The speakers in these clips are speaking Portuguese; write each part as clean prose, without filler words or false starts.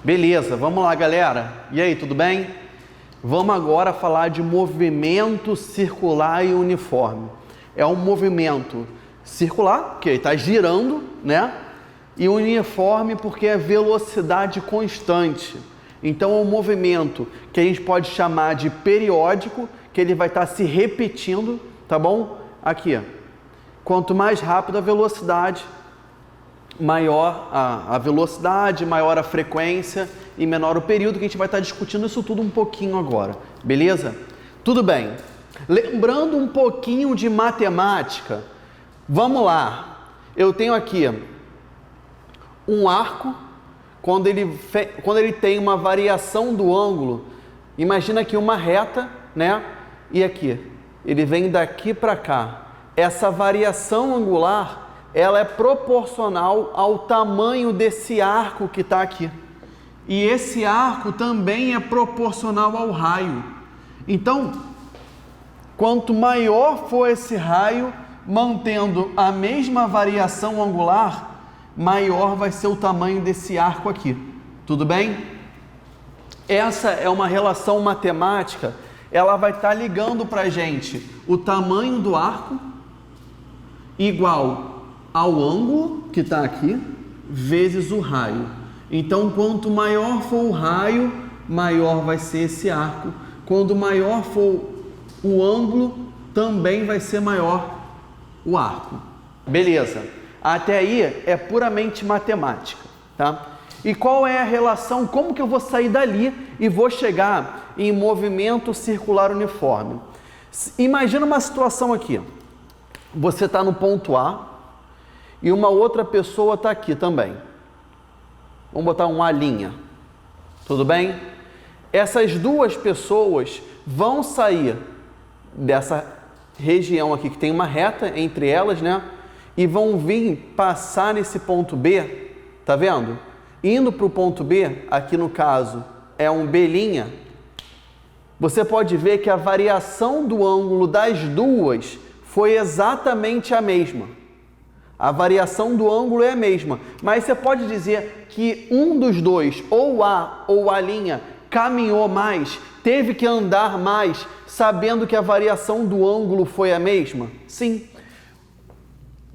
Beleza, vamos lá, galera. E aí, tudo bem? Vamos agora falar de movimento circular e uniforme. É um movimento circular, que está girando, né? E uniforme porque é velocidade constante. Então é um movimento que a gente pode chamar de periódico, que ele vai estar se repetindo, tá bom? Aqui, quanto mais rápida a velocidade, maior a velocidade, maior a frequência e menor o período, que a gente vai estar discutindo isso tudo um pouquinho agora, beleza? Tudo bem. Lembrando um pouquinho de matemática, vamos lá. Eu tenho aqui um arco, quando ele tem uma variação do ângulo, imagina aqui uma reta, né? E aqui, ele vem daqui para cá. Essa variação angular, ela é proporcional ao tamanho desse arco que está aqui. E esse arco também é proporcional ao raio. Então, quanto maior for esse raio, mantendo a mesma variação angular, maior vai ser o tamanho desse arco aqui. Tudo bem? Essa é uma relação matemática, ela vai estar ligando para a gente o tamanho do arco igual ao ângulo que está aqui, vezes o raio. Então, quanto maior for o raio, maior vai ser esse arco. Quando maior for o ângulo, também vai ser maior o arco. Beleza. Até aí é puramente matemática, tá? E qual é a relação? Como que eu vou sair dali e vou chegar em movimento circular uniforme? Imagina uma situação aqui. Você está no ponto A e uma outra pessoa está aqui também. Vamos botar um A'. Tudo bem? Essas duas pessoas vão sair dessa região aqui, que tem uma reta entre elas, né? E vão vir passar nesse ponto B, tá vendo? Indo para o ponto B, aqui no caso é um B', você pode ver que a variação do ângulo das duas foi exatamente a mesma. A variação do ângulo é a mesma, mas você pode dizer que um dos dois, ou A ou A', caminhou mais, teve que andar mais, sabendo que a variação do ângulo foi a mesma? Sim.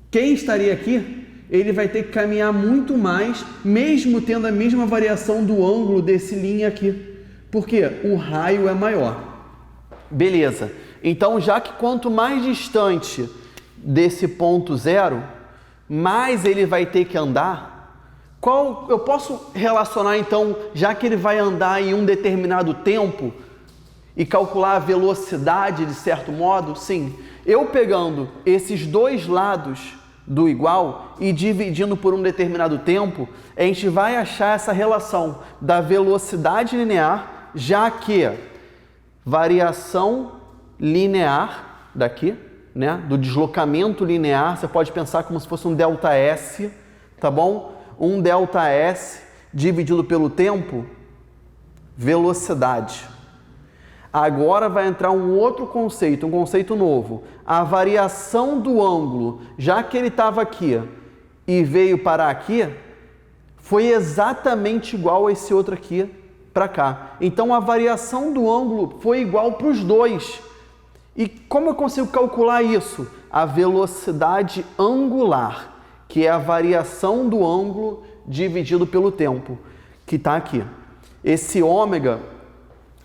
Quem estaria aqui, ele vai ter que caminhar muito mais, mesmo tendo a mesma variação do ângulo desse linha aqui, porque o raio é maior. Beleza. Então, já que quanto mais distante desse ponto zero, mais ele vai ter que andar, eu posso relacionar então, já que ele vai andar em um determinado tempo e calcular a velocidade de certo modo? Sim. Eu pegando esses dois lados do igual e dividindo por um determinado tempo, a gente vai achar essa relação da velocidade linear, já que variação linear daqui, né, do deslocamento linear, você pode pensar como se fosse um ΔS, tá bom? Um ΔS dividido pelo tempo, velocidade. Agora vai entrar um outro conceito, um conceito novo. A variação do ângulo, já que ele estava aqui e veio parar aqui, foi exatamente igual a esse outro aqui para cá. Então a variação do ângulo foi igual para os dois. E como eu consigo calcular isso? A velocidade angular, que é a variação do ângulo dividido pelo tempo, que está aqui. Esse ômega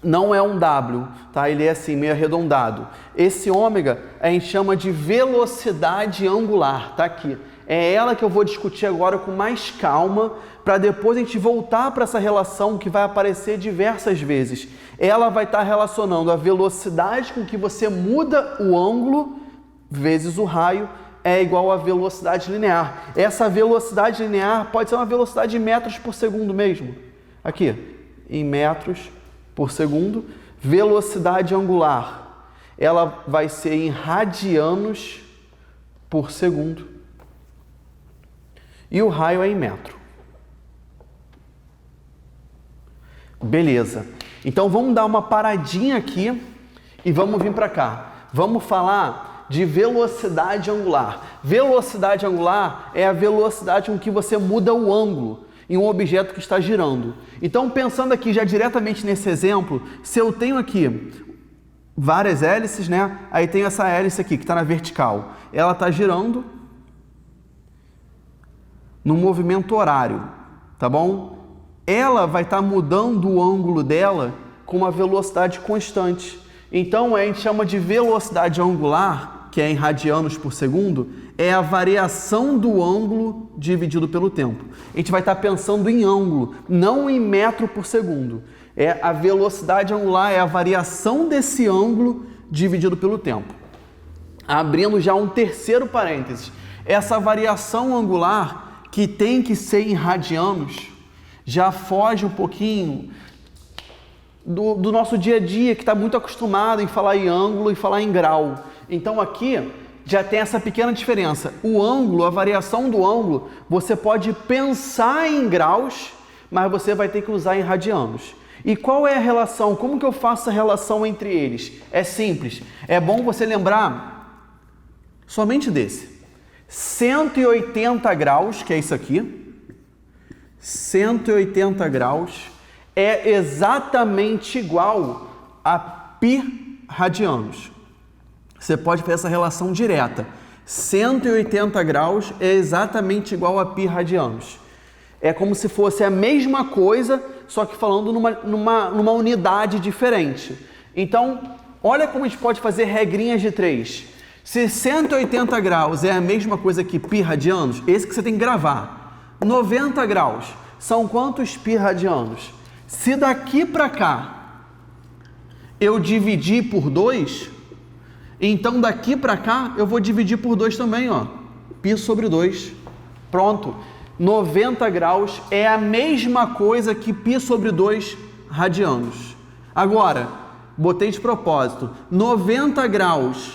não é um W, tá? Ele é assim, meio arredondado. Esse ômega a gente chama de velocidade angular, tá aqui. É ela que eu vou discutir agora com mais calma, para depois a gente voltar para essa relação que vai aparecer diversas vezes. Ela vai estar relacionando a velocidade com que você muda o ângulo, vezes o raio, é igual à velocidade linear. Essa velocidade linear pode ser uma velocidade em metros por segundo mesmo. Aqui, em metros por segundo. Velocidade angular, ela vai ser em radianos por segundo. E o raio é em metro. Beleza. Então vamos dar uma paradinha aqui e vamos vir para cá. Vamos falar de velocidade angular. Velocidade angular é a velocidade com que você muda o ângulo. em um objeto que está girando. Então, pensando aqui já diretamente nesse exemplo, se eu tenho aqui várias hélices, né? Aí tem essa hélice aqui que está na vertical. Ela está girando no movimento horário, tá bom? Ela vai estar mudando o ângulo dela com uma velocidade constante. Então, a gente chama de velocidade angular, que é em radianos por segundo, é a variação do ângulo dividido pelo tempo. A gente vai estar pensando em ângulo, não em metro por segundo. A velocidade angular é a variação desse ângulo dividido pelo tempo. Abrindo já um terceiro parênteses, essa variação angular, que tem que ser em radianos, já foge um pouquinho do nosso dia a dia, que está muito acostumado em falar em ângulo e falar em grau. Então aqui já tem essa pequena diferença. O ângulo, a variação do ângulo, você pode pensar em graus, mas você vai ter que usar em radianos. E qual é a relação? Como que eu faço a relação entre eles? É simples. É bom você lembrar somente desse. 180 graus, que é isso aqui. 180 graus é exatamente igual a π radianos. Você pode fazer essa relação direta. 180 graus é exatamente igual a π radianos. É como se fosse a mesma coisa, só que falando numa unidade diferente. Então, olha como a gente pode fazer regrinhas de 3. Se 180 graus é a mesma coisa que π radianos, esse que você tem que gravar. 90 graus são quantos π radianos? Se daqui para cá eu dividir por 2, então daqui para cá eu vou dividir por 2 também, ó. π sobre 2. Pronto. 90 graus é a mesma coisa que π sobre 2 radianos. Agora, botei de propósito, 90 graus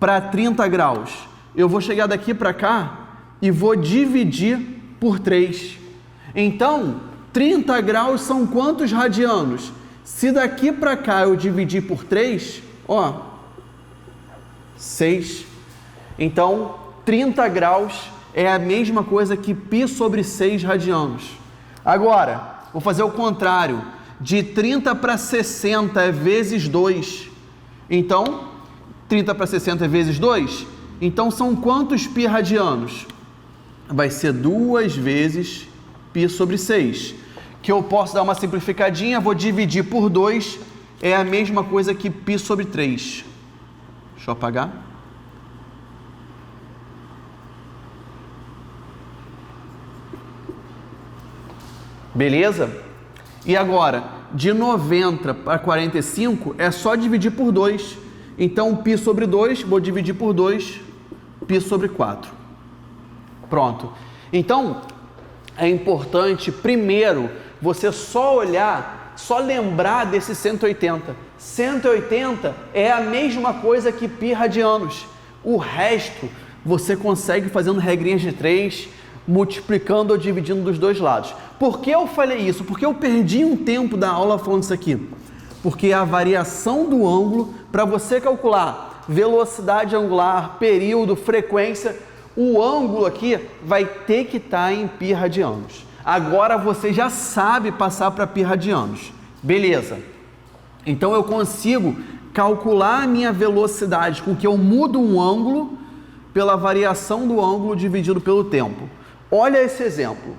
para 30 graus. Eu vou chegar daqui para cá e vou dividir por 3. Então, 30 graus são quantos radianos? Se daqui para cá eu dividir por 3, ó, 6. Então, 30 graus é a mesma coisa que π sobre 6 radianos. Agora, vou fazer o contrário. De 30 para 60 é vezes 2. Então, 30 para 60 é vezes 2? Então, são quantos π radianos? Vai ser 2 vezes π sobre 6. Que eu posso dar uma simplificadinha, vou dividir por 2, é a mesma coisa que π sobre 3. Deixa eu apagar. Beleza? E agora, de 90 para 45 é só dividir por 2. Então, π sobre 2, vou dividir por 2, π sobre 4. Pronto. Então, é importante, primeiro, você só olhar, só lembrar desse 180. 180 é a mesma coisa que π radianos. O resto, você consegue fazendo regrinhas de 3, multiplicando ou dividindo dos dois lados. Por que eu falei isso? Porque eu perdi um tempo da aula falando isso aqui. Porque a variação do ângulo, para você calcular velocidade angular, período, frequência, o ângulo aqui vai ter que estar em π radianos. Agora você já sabe passar para π radianos. Beleza. Então eu consigo calcular a minha velocidade com que eu mudo um ângulo pela variação do ângulo dividido pelo tempo. Olha esse exemplo.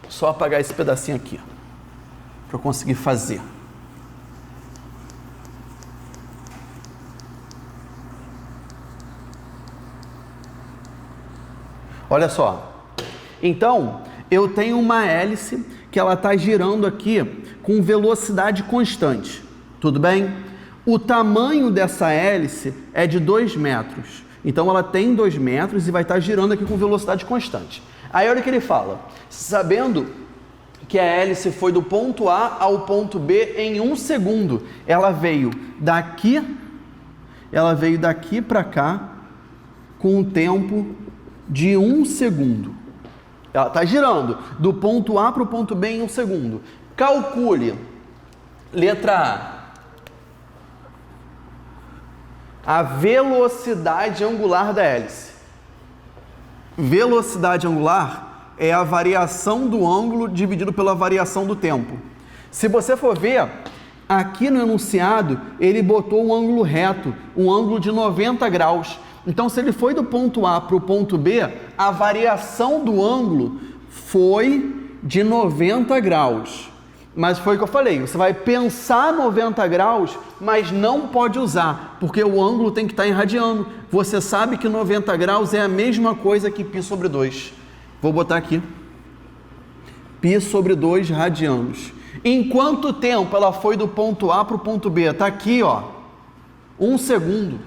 Só apagar esse pedacinho aqui, para eu conseguir fazer. Olha só. Então, eu tenho uma hélice que ela está girando aqui com velocidade constante. Tudo bem? O tamanho dessa hélice é de 2 metros. Então, ela tem 2 metros e vai estar girando aqui com velocidade constante. Aí, olha o que ele fala. Sabendo que a hélice foi do ponto A ao ponto B em 1 segundo. Ela veio daqui para cá com um tempo de 1 segundo. Ela está girando do ponto A para o ponto B em 1 segundo. Calcule, letra A velocidade angular da hélice. Velocidade angular é a variação do ângulo dividido pela variação do tempo. Se você for ver, aqui no enunciado, ele botou um ângulo reto, um ângulo de 90 graus. Então, se ele foi do ponto A para o ponto B, a variação do ângulo foi de 90 graus. Mas foi o que eu falei, você vai pensar 90 graus, mas não pode usar, porque o ângulo tem que estar em radiano. Você sabe que 90 graus é a mesma coisa que π sobre 2. Vou botar aqui. π sobre 2 radianos. Em quanto tempo ela foi do ponto A para o ponto B? Está aqui, ó, 1 segundo.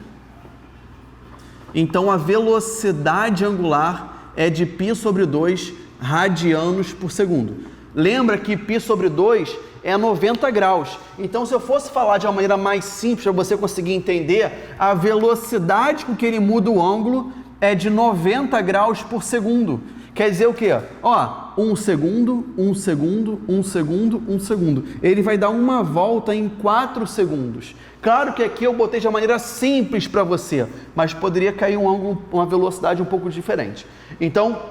Então, a velocidade angular é de π sobre 2 radianos por segundo. Lembra que π sobre 2 é 90 graus. Então, se eu fosse falar de uma maneira mais simples, para você conseguir entender, a velocidade com que ele muda o ângulo é de 90 graus por segundo. Quer dizer o quê? Ó, 1 segundo, 1 segundo, 1 segundo, 1 segundo. Ele vai dar uma volta em 4 segundos. Claro que aqui eu botei de uma maneira simples para você, mas poderia cair um ângulo, uma velocidade um pouco diferente. Então,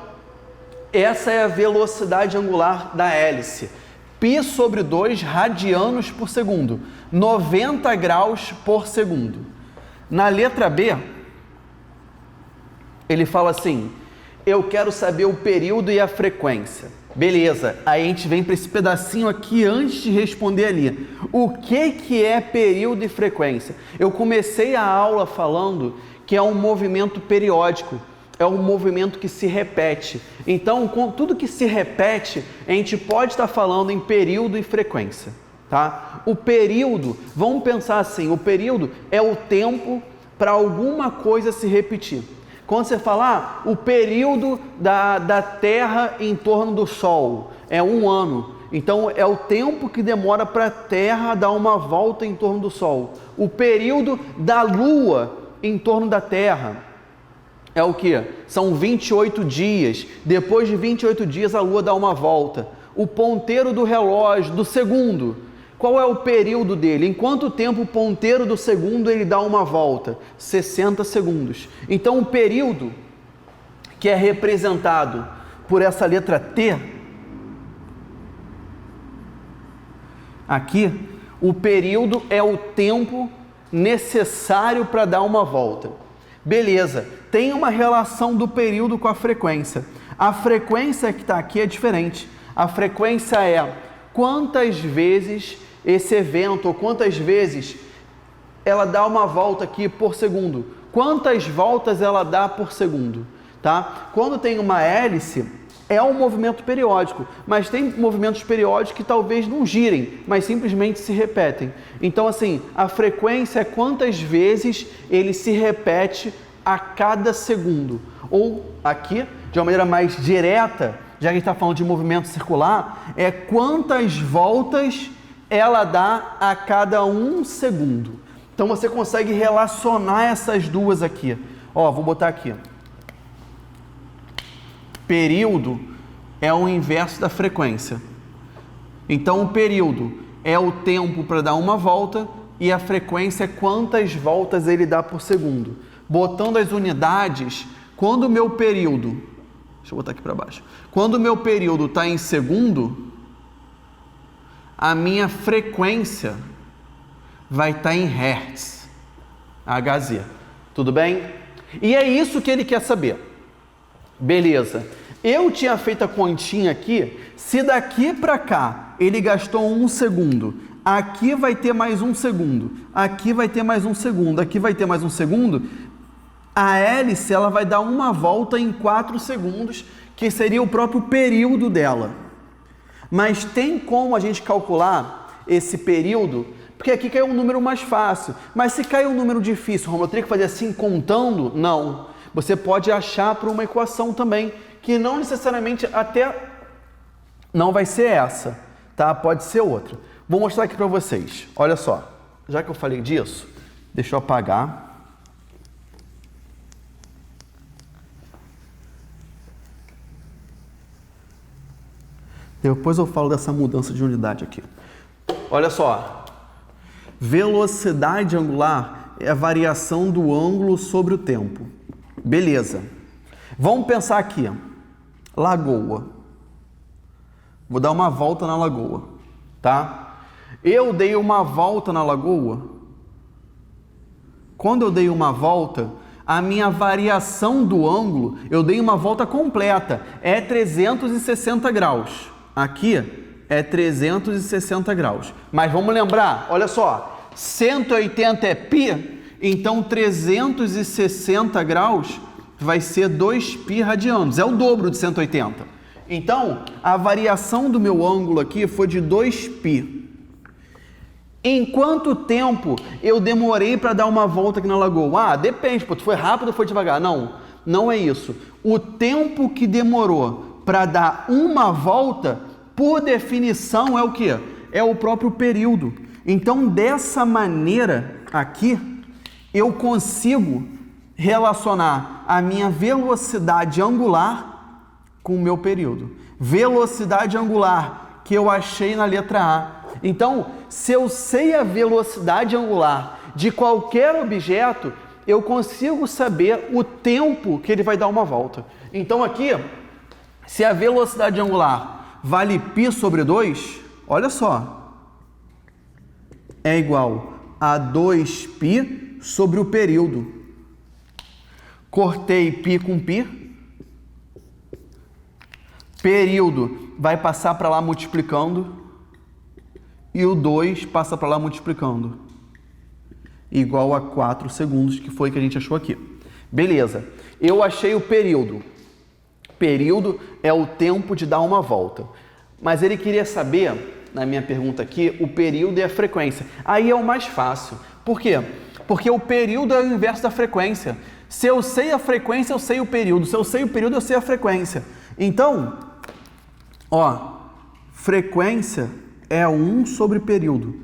essa é a velocidade angular da hélice. π sobre 2 radianos por segundo, 90 graus por segundo. Na letra B, ele fala assim, eu quero saber o período e a frequência. Beleza, aí a gente vem para esse pedacinho aqui antes de responder ali. O que é período e frequência? Eu comecei a aula falando que é um movimento periódico, é um movimento que se repete. Então, com tudo que se repete, a gente pode estar falando em período e frequência, tá? O período, vamos pensar assim, o período é o tempo para alguma coisa se repetir. Quando você fala, o período da Terra em torno do Sol é 1 ano. Então, é o tempo que demora para a Terra dar uma volta em torno do Sol. O período da Lua em torno da Terra é o que? São 28 dias. Depois de 28 dias, a Lua dá uma volta. O ponteiro do relógio, do segundo, qual é o período dele? Em quanto tempo o ponteiro do segundo ele dá uma volta? 60 segundos. Então, o período que é representado por essa letra T, aqui, o período é o tempo necessário para dar uma volta. Beleza, tem uma relação do período com a frequência. A frequência que está aqui é diferente. A frequência é quantas vezes esse evento, ou quantas vezes ela dá uma volta aqui por segundo. Quantas voltas ela dá por segundo, tá? Quando tem uma hélice, é um movimento periódico, mas tem movimentos periódicos que talvez não girem, mas simplesmente se repetem. Então, assim, a frequência é quantas vezes ele se repete a cada segundo. Ou aqui, de uma maneira mais direta, já que a gente está falando de movimento circular, é quantas voltas ela dá a cada 1 segundo. Então, você consegue relacionar essas duas aqui. Ó, vou botar aqui. Período é o inverso da frequência. Então, o período é o tempo para dar uma volta e a frequência é quantas voltas ele dá por segundo. Botando as unidades, quando o meu período... Deixa eu botar aqui para baixo. Quando o meu período está em segundo, a minha frequência vai estar em hertz, Hz. Tudo bem? E é isso que ele quer saber. Beleza. Eu tinha feito a continha aqui, se daqui para cá ele gastou 1 segundo, aqui vai ter mais 1 segundo, aqui vai ter mais 1 segundo, aqui vai ter mais 1 segundo, a hélice ela vai dar uma volta em 4 segundos, que seria o próprio período dela. Mas tem como a gente calcular esse período? Porque aqui caiu um número mais fácil, mas se cai um número difícil, eu teria que fazer assim contando? Não. Você pode achar por uma equação também, que não necessariamente até não vai ser essa, tá? Pode ser outra. Vou mostrar aqui para vocês. Olha só, já que eu falei disso, deixa eu apagar. Depois eu falo dessa mudança de unidade aqui. Olha só, velocidade angular é a variação do ângulo sobre o tempo. Beleza. Vamos pensar aqui. lagoa. Vou dar uma volta na lagoa, tá? Eu dei uma volta na lagoa. Quando eu dei uma volta, a minha variação do ângulo, eu dei uma volta completa, é 360 graus. Aqui é 360 graus. Mas vamos lembrar, olha só, 180 é π, então 360 graus vai ser 2π radianos, é o dobro de 180. Então, a variação do meu ângulo aqui foi de 2π. Em quanto tempo eu demorei para dar uma volta aqui na lagoa? Ah, depende, pô, foi rápido ou foi devagar? Não, não é isso. O tempo que demorou para dar uma volta, por definição, é o quê? É o próprio período. Então, dessa maneira aqui, eu consigo relacionar a minha velocidade angular com o meu período. Velocidade angular que eu achei na letra A. Então, se eu sei a velocidade angular de qualquer objeto, eu consigo saber o tempo que ele vai dar uma volta. Então aqui, se a velocidade angular vale π sobre 2, olha só, é igual a 2π sobre o período. Cortei π com π. Período vai passar para lá multiplicando. E o 2 passa para lá multiplicando. Igual a 4 segundos, que foi que a gente achou aqui. Beleza. Eu achei o período. Período é o tempo de dar uma volta. Mas ele queria saber, na minha pergunta aqui, o período e a frequência. Aí é o mais fácil. Por quê? Porque o período é o inverso da frequência. Se eu sei a frequência, eu sei o período. Se eu sei o período, eu sei a frequência. Então, ó, frequência é 1 sobre período,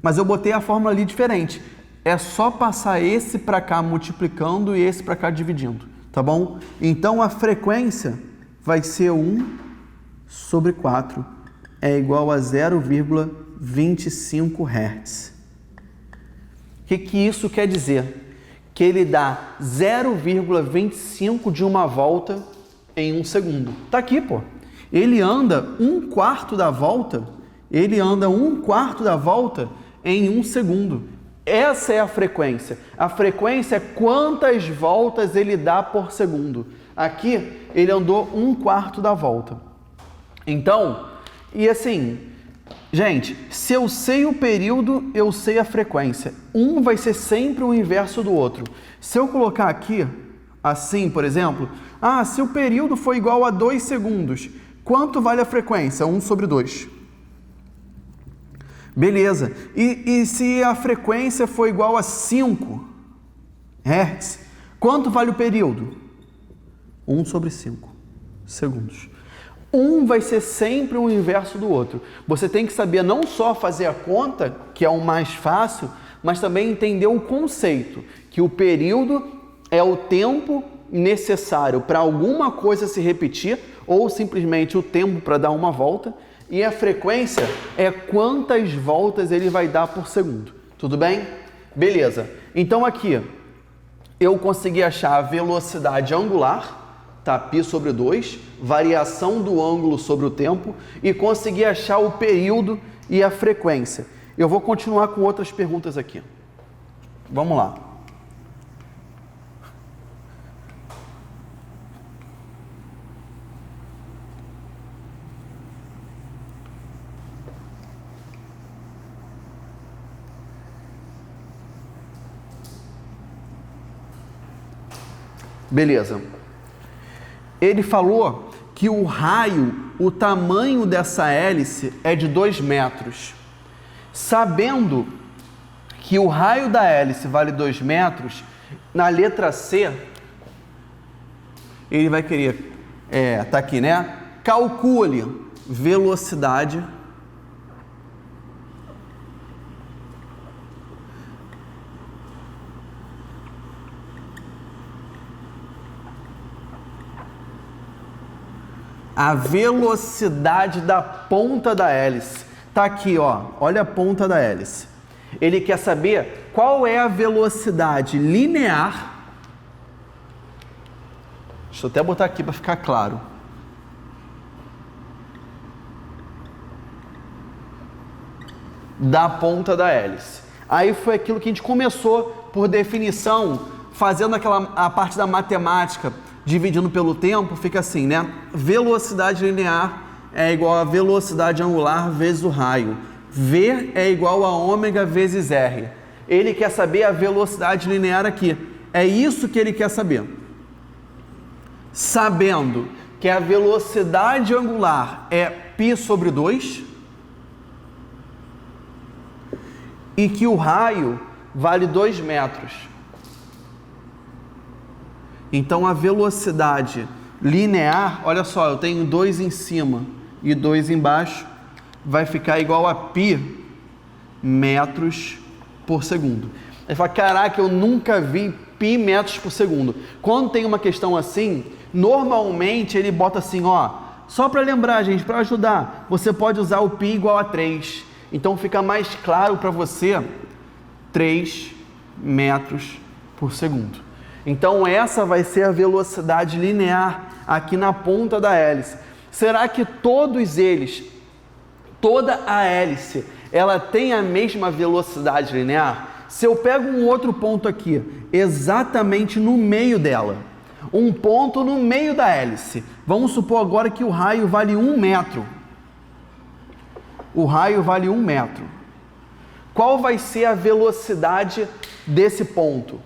mas eu botei a fórmula ali diferente. É só passar esse para cá multiplicando e esse para cá dividindo, tá bom? Então a frequência vai ser 1 sobre 4, é igual a 0,25 Hz. O que isso quer dizer? Que ele dá 0,25 de uma volta em 1 segundo. Tá aqui, pô. Ele anda 1/4 da volta. Ele anda 1/4 da volta em 1 segundo. Essa é a frequência. A frequência é quantas voltas ele dá por segundo. Aqui, ele andou 1/4 da volta. Então, e assim, gente, se eu sei o período, eu sei a frequência. Um vai ser sempre o inverso do outro. Se eu colocar aqui, assim, por exemplo, se o período for igual a 2 segundos, quanto vale a frequência? 1 sobre 2. Beleza. E se a frequência for igual a 5 Hz, quanto vale o período? 1 sobre 5 segundos. Um vai ser sempre o inverso do outro. Você tem que saber não só fazer a conta, que é o mais fácil, mas também entender o conceito, que o período é o tempo necessário para alguma coisa se repetir, ou simplesmente o tempo para dar uma volta, e a frequência é quantas voltas ele vai dar por segundo. Tudo bem? Beleza. Então aqui eu consegui achar a velocidade angular, tá? π sobre 2, variação do ângulo sobre o tempo, e consegui achar o período e a frequência. Eu vou continuar com outras perguntas aqui. Vamos lá. Beleza. Ele falou que o raio, o tamanho dessa hélice é de 2 metros. Sabendo que o raio da hélice vale 2 metros, na letra C, ele vai querer, tá aqui, né? Calcule velocidade a velocidade da ponta da hélice. Tá aqui, ó. Olha a ponta da hélice. Ele quer saber qual é a velocidade linear. Deixa eu até botar aqui para ficar claro. da ponta da hélice. Aí foi aquilo que a gente começou, por definição, fazendo a parte da matemática, dividindo pelo tempo, fica assim, né? Velocidade linear é igual a velocidade angular vezes o raio. V é igual a ômega vezes R. Ele quer saber a velocidade linear aqui. É isso que ele quer saber. Sabendo que a velocidade angular é π sobre 2 e que o raio vale 2 metros. Então a velocidade linear, olha só, eu tenho 2 em cima e 2 embaixo, vai ficar igual a π metros por segundo. Aí fala, caraca, eu nunca vi π metros por segundo. Quando tem uma questão assim, normalmente ele bota assim, ó, só para lembrar, gente, para ajudar, você pode usar o π igual a 3. Então fica mais claro para você 3 metros por segundo. Então essa vai ser a velocidade linear aqui na ponta da hélice. Será que todos eles, toda a hélice, ela tem a mesma velocidade linear? Se eu pego um outro ponto aqui, exatamente no meio dela, um ponto no meio da hélice, vamos supor agora que o raio vale 1 metro. O raio vale 1 metro. Qual vai ser a velocidade desse ponto?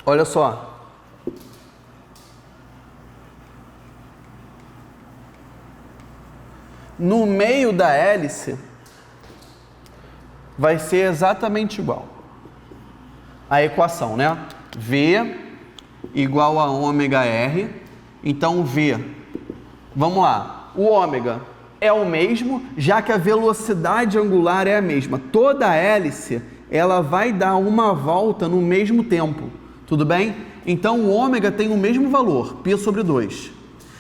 Olha só. No meio da hélice, vai ser exatamente igual. A equação, né? V igual a ômega R. Então, V, vamos lá, o ômega é o mesmo, já que a velocidade angular é a mesma. Toda a hélice, ela vai dar uma volta no mesmo tempo, tudo bem? Então, o ômega tem o mesmo valor, π sobre 2.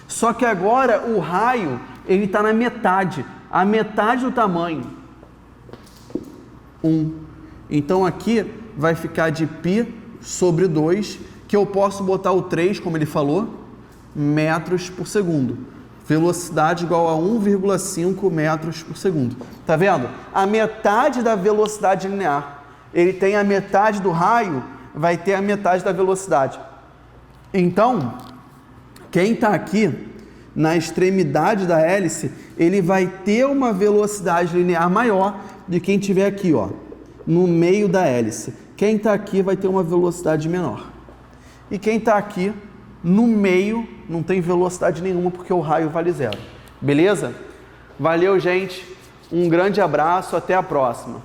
Só que agora, o raio, ele está na metade, a metade do tamanho. 1. Então, aqui vai ficar de π sobre 2, que eu posso botar o 3, como ele falou, metros por segundo. Velocidade igual a 1,5 metros por segundo. Tá vendo? A metade da velocidade linear. Ele tem a metade do raio, vai ter a metade da velocidade. Então, quem está aqui na extremidade da hélice, ele vai ter uma velocidade linear maior de quem estiver aqui, ó, no meio da hélice. Quem está aqui vai ter uma velocidade menor. E quem está aqui no meio não tem velocidade nenhuma porque o raio vale 0. Beleza? Valeu, gente. Um grande abraço. Até a próxima.